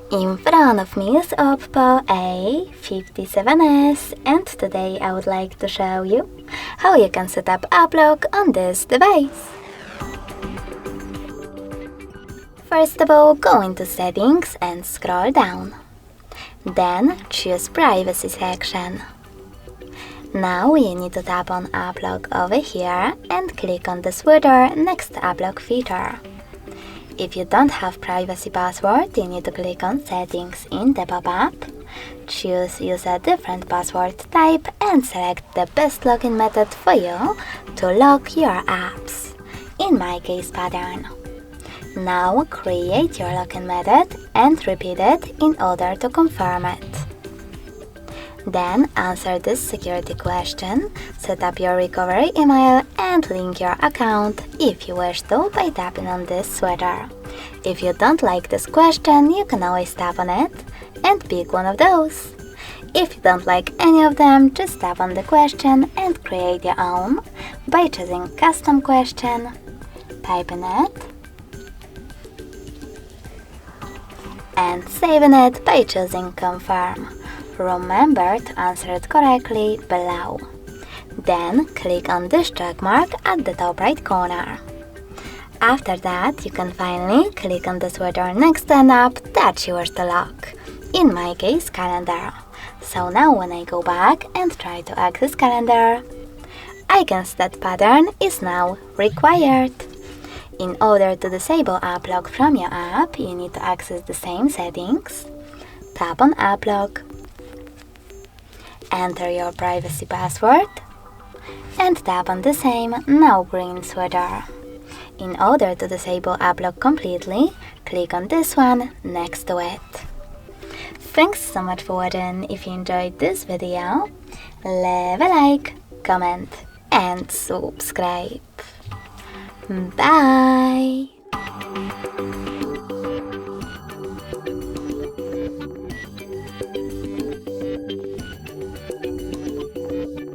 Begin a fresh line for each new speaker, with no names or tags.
In front of me is OPPO A57s, and today I would like to show you how you can set up app lock on this device. First of all, go into Settings and scroll down. Then choose Privacy section. Now you need to tap on App Lock over here and click on the switcher next to App Lock feature. If you don't have privacy password, you need to click on Settings in the pop-up, choose Use a different password type and select the best login method for you to lock your apps, in my case Pattern. Now create your login method and repeat it in order to confirm it. Then answer this security question, set up your recovery email and link your account if you wish to by tapping on this switcher. If you don't like this question, you can always tap on it and pick one of those. If you don't like any of them, just tap on the question and create your own by choosing Custom Question, typing it, and saving it by choosing Confirm. Remember to answer it correctly below. Then click on this check mark at the top right corner. After that, you can finally click on the switcher next to an app that you wish to lock, in my case Calendar. So now when I go back and try to access Calendar, I can see that Pattern is now required. In order to disable app lock from your app, you need to access the same settings, tap on App Lock, enter your privacy password, and tap on the same now green switcher. In order to disable app lock completely, click on this one next to it. Thanks so much for watching. If you enjoyed this video, leave a like, comment and subscribe. Bye!